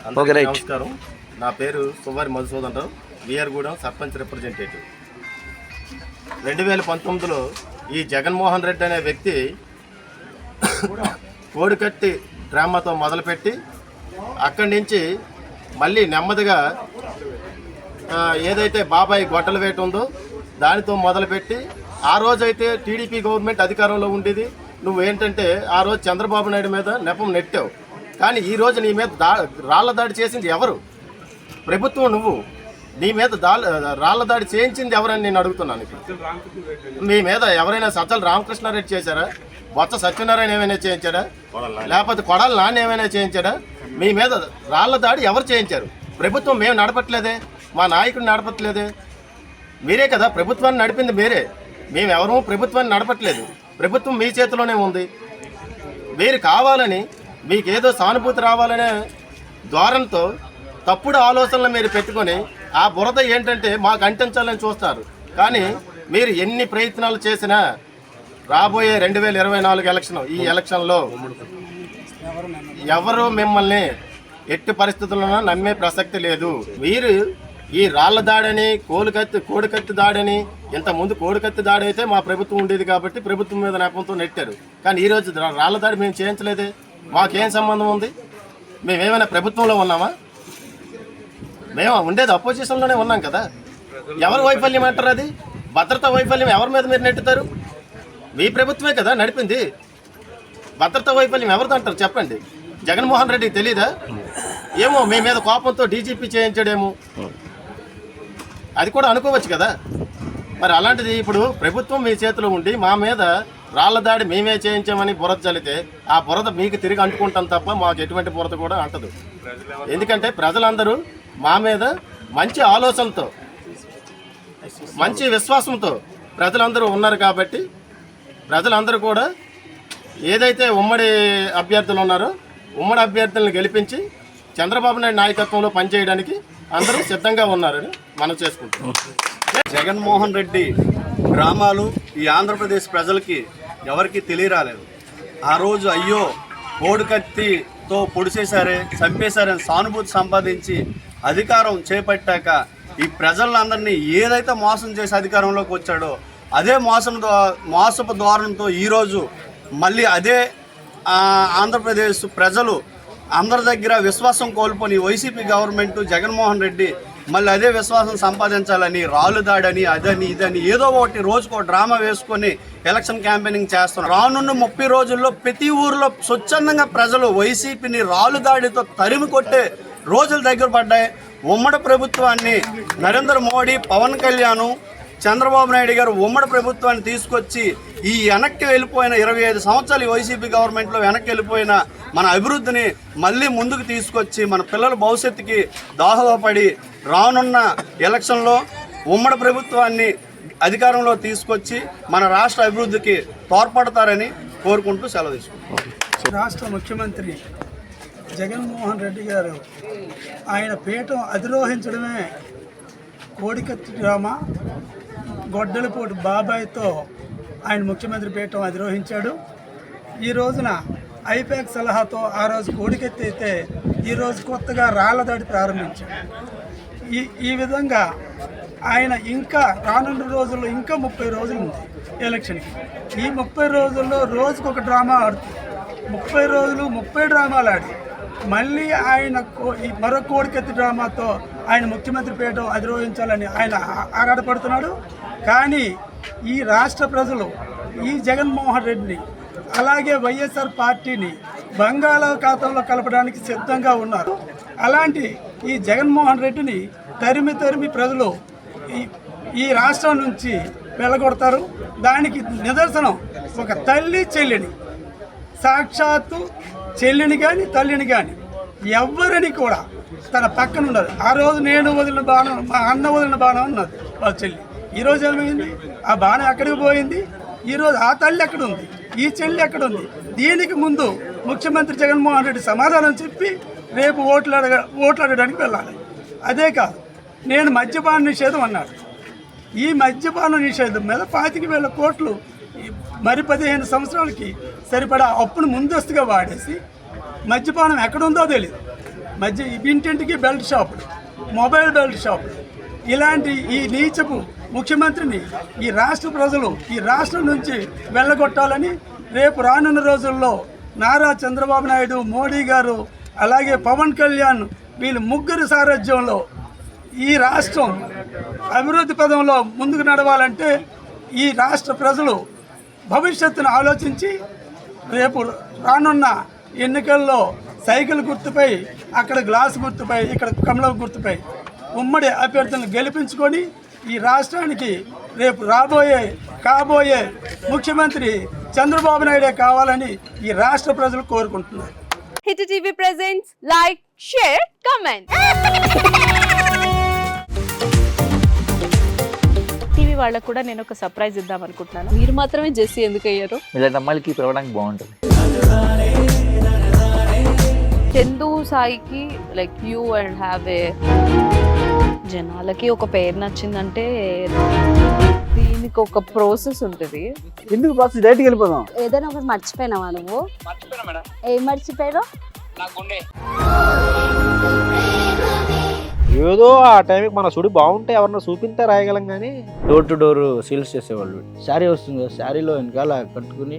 అందరికీ నమస్కారం. నా పేరు సువారి మధుసూదన్ రావు, విఆర్గూడెం సర్పంచ్ రిప్రజెంటేటివ్. 2019లో ఈ జగన్మోహన్ రెడ్డి అనే వ్యక్తి కోడికట్టి డ్రామాతో మొదలుపెట్టి అక్కడి నుంచి మళ్ళీ నెమ్మదిగా ఏదైతే బాబాయ్ గొడ్డల వేట ఉందో దానితో మొదలుపెట్టి, ఆ రోజైతే టీడీపీ గవర్నమెంట్ అధికారంలో ఉండేది. నువ్వేంటంటే ఆ రోజు చంద్రబాబు నాయుడు మీద నెపం నెట్టావు. కానీ ఈరోజు నీ మీద రాళ్ల దాడి చేసింది ఎవరు? ప్రభుత్వం. నువ్వు నీ మీద రాళ్ల దాడి చేయించింది ఎవరని నేను అడుగుతున్నాను. మీ మీద ఎవరైనా సజ్జల రామకృష్ణారెడ్డి చేశారా? బొత్స సత్యనారాయణ ఏమైనా చేయించాడా? లేకపోతే కొడాలి నాన్న ఏమైనా చేయించాడా? మీ మీద రాళ్ల దాడి ఎవరు చేయించారు? ప్రభుత్వం. మేము నడపట్లేదే, మా నాయకుడు నడపట్లేదే. మీరే కదా ప్రభుత్వాన్ని నడిపింది, మీరే. మేమెవరూ ప్రభుత్వాన్ని నడపట్లేదు. ప్రభుత్వం మీ చేతిలోనే ఉంది. మీరు కావాలని, మీకేదో సానుభూతి రావాలనే ద్వారంతో తప్పుడు ఆలోచనలు మీరు పెట్టుకొని ఆ బురద ఏంటంటే మాకు అంటించాలని చూస్తారు. కానీ మీరు ఎన్ని ప్రయత్నాలు చేసినా రాబోయే 2024 ఎలక్షన్, ఈ ఎలక్షన్లో ఎవరు మిమ్మల్ని ఎట్టి పరిస్థితుల్లోనూ నమ్మే ప్రసక్తి లేదు. మీరు ఈ రాళ్ల దాడని, కోడికత్తి దాడని, ఇంతకుముందు కోడికత్తి దాడి అయితే మా ప్రభుత్వం ఉండేది కాబట్టి ప్రభుత్వం మీద నెపంతో నెట్టారు. కానీ ఈరోజు రాళ్ల దాడి మేము చేయించలేదే. మాకేం సంబంధం ఉంది? మేమేమైనా ప్రభుత్వంలో ఉన్నామా? మేము ఉండేది అపోజిషన్లోనే ఉన్నాం కదా. ఎవరి వైఫల్యం అంటారు? అది భద్రతా వైఫల్యం ఎవరి మీద మీరు నెట్టుతారు? మీ ప్రభుత్వమే కదా నడిపింది. భద్రతా వైఫల్యం ఎవరిది అంటారు చెప్పండి. జగన్మోహన్ రెడ్డికి తెలీదా? ఏమో మీ మీద కోపంతో డీజీపీ చేయించాడేమో, అది కూడా అనుకోవచ్చు కదా. మరి అలాంటిది ఇప్పుడు ప్రభుత్వం మీ చేతిలో ఉండి మా మీద రాళ్ల దాడి మేమే చేయించామని బురద చల్లితే ఆ బురద మీకు తిరిగి అంటుకుంటాం తప్ప మాకు ఎటువంటి బురద కూడా అంటదు. ఎందుకంటే ప్రజలందరూ మా మీద మంచి ఆలోచనలతో, మంచి విశ్వాసంతో ప్రజలందరూ ఉన్నారు కాబట్టి ప్రజలందరూ కూడా ఏదైతే ఉమ్మడి అభ్యర్థులు ఉన్నారో ఉమ్మడి అభ్యర్థులను గెలిపించి చంద్రబాబు నాయుడు నాయకత్వంలో పనిచేయడానికి అందరూ సిద్ధంగా ఉన్నారని మనం చేసుకుంటాం. జగన్మోహన్ రెడ్డి డ్రామాలు ఈ ఆంధ్రప్రదేశ్ ప్రజలకి ఎవరికి తెలియరాలేదు. ఆ రోజు అయ్యో కోడికత్తితో పొడిచేశారే, చంపేశారని సానుభూతి సంపాదించి అధికారం చేపట్టాక ఈ ప్రజలందరినీ ఏదైతే మోసం చేసి అధికారంలోకి వచ్చాడో అదే మోసపు ధోరణితో ఈరోజు మళ్ళీ అదే ఆంధ్రప్రదేశ్ ప్రజలు అందరి దగ్గర విశ్వాసం కోల్పోని వైసీపీ గవర్నమెంట్ జగన్మోహన్ రెడ్డి మళ్ళీ అదే విశ్వాసం సంపాదించాలని రాళ్ళు దాడని అదని ఇదని ఏదో ఒకటి రోజుకో డ్రామా వేసుకొని ఎలక్షన్ క్యాంపెయినింగ్ చేస్తున్నారు. రానున్న 30 రోజుల్లో ప్రతి ఊరిలో స్వచ్ఛందంగా ప్రజలు వైసీపీని రాళ్ళు దాడితో తరిమి కొట్టే రోజులు దగ్గర పడ్డాయి. ఉమ్మడి ప్రభుత్వాన్ని నరేంద్ర మోడీ, పవన్ కళ్యాణ్, చంద్రబాబు నాయుడు గారు ఉమ్మడి ప్రభుత్వాన్ని తీసుకొచ్చి ఈ వెనక్కి వెళ్ళిపోయిన 25 సంవత్సరాలు ఈ వైసీపీ గవర్నమెంట్లో వెనక్కి వెళ్ళిపోయిన మన అభివృద్ధిని మళ్ళీ ముందుకు తీసుకొచ్చి మన పిల్లల భవిష్యత్తుకి దోహదపడి రానున్న ఎలక్షన్లో ఉమ్మడి ప్రభుత్వాన్ని అధికారంలో తీసుకొచ్చి మన రాష్ట్ర అభివృద్ధికి తోడ్పడతారని కోరుకుంటూ సెలవు తీసుకుంటాం. రాష్ట్ర ముఖ్యమంత్రి జగన్మోహన్ రెడ్డి గారు ఆయన పీఠం అధిరోహించడమే కోడికత్తి డ్రామా. గొడ్డలపోటు బాబాయ్తో ఆయన ముఖ్యమంత్రి పీఠం అధిరోహించాడు. ఈ రోజున ఐపాక్ సలహాతో ఆ రోజు కోడికత్తి అయితే ఈరోజు కొత్తగా రాళ్ల దాడి ప్రారంభించాడు. ఈ విధంగా ఆయన ఇంకా రానున్న రోజుల్లో ఇంకా 30 రోజులు ఉంది ఎలక్షన్కి. ఈ 30 రోజుల్లో రోజుకొక డ్రామా ఆడుతుంది. 30 రోజులు 30 డ్రామాలు ఆడి మళ్ళీ ఆయన మరో కోడికత్తి డ్రామాతో ఆయన ముఖ్యమంత్రి పీఠం అధిరోహించాలని ఆయన ఆరాటపడుతున్నాడు. కానీ ఈ రాష్ట్ర ప్రజలు ఈ జగన్మోహన్ రెడ్డిని అలాగే వైఎస్ఆర్ పార్టీని బంగాళాఖాతంలో కలపడానికి సిద్ధంగా ఉన్నారు. అలాంటి ఈ జగన్మోహన్ రెడ్డిని తరిమి ప్రజలు ఈ రాష్ట్రం నుంచి వెళ్ళగొడతారు. దానికి నిదర్శనం ఒక తల్లి చెల్లిని, సాక్షాత్తు చెల్లిని కానీ తల్లిని కానీ ఎవరిని కూడా తన పక్కన ఉండదు. ఆ రోజు నేను వదిలిన బాణం, మా అన్న వదిలిన బాణం అన్నది వాళ్ళ చెల్లి. ఈరోజు ఏమైంది? ఆ బాణం ఎక్కడికి పోయింది? ఈరోజు ఆ తల్లి ఎక్కడుంది? ఈ చెల్లి ఎక్కడుంది? దీనికి ముందు ముఖ్యమంత్రి జగన్మోహన్ రెడ్డి సమాధానం చెప్పి రేపు ఓట్లాడడానికి వెళ్ళాలి. అదే కాదు, నేను మద్యపాన నిషేధం అన్నాడు. ఈ మద్యపాన నిషేధం మీద 25,000 కోట్లు మరి 15 సంవత్సరాలకి సరిపడా అప్పును ముందస్తుగా వాడేసి మద్యపానం ఎక్కడుందో తెలియదు. మధ్య ఇంటింటికి బెల్ట్ షాపులు, మొబైల్ బెల్ట్ షాపులు, ఇలాంటి ఈ నీచపు ముఖ్యమంత్రిని ఈ రాష్ట్ర ప్రజలు ఈ రాష్ట్రం నుంచి వెళ్ళగొట్టాలని రేపు రానున్న రోజుల్లో నారా చంద్రబాబు నాయుడు, మోడీ గారు, అలాగే పవన్ కళ్యాణ్ వీళ్ళు ముగ్గురు సారథ్యంలో ఈ రాష్ట్రం అభివృద్ధి పదంలో ముందుకు నడవాలంటే ఈ రాష్ట్ర ప్రజలు భవిష్యత్తును ఆలోచించి రేపు రానున్న ఎన్నికల్లో సైకిల్ గుర్తుపై, అక్కడ గ్లాస్ గుర్తుపై, ఇక్కడ కమలం గుర్తుపై ఉమ్మడి అభ్యర్థులను గెలిపించుకొని ఈ రాష్ట్రానికి రేపు కాబోయే ముఖ్యమంత్రి చంద్రబాబు నాయుడే కావాలని ఈ రాష్ట్ర ప్రజలు కోరుకుంటున్నారు. Hit TV presents like, share, comment. TV వాళ్ళకు కూడా నేను ఒక సర్ప్రైజ్ ఇద్దాం అనుకుంటున్నాను. మీరు మాత్రమే జెస్సీ ఎందుకు అయ్యారు? ఇలాంటి అమ్మాయిలకి పిలవడానికి బాగుంటుంది. చందు సాయికి like you and have a జనాలకి ఒక పేరు నచ్చిందంటే దీనికి ఒక ప్రాసెస్ ఉంటుంది. ఎందుకు ప్రాసెస్ డైరెక్ట్గా వెళ్ళిపోదాం. ఏదైనా ఒకటి మర్చిపోయినావా నువ్వు? ఏం మర్చిపోయావు? ఏదో ఆ టైంకి మన సుడి బాగుంటే ఎవరన్నా చూపిస్తే రాయగలం కానీ డోర్ టు డోర్ సేల్స్ చేసేవాళ్ళు. శారీ వస్తుంది, శారీలో వెనకాల కట్టుకుని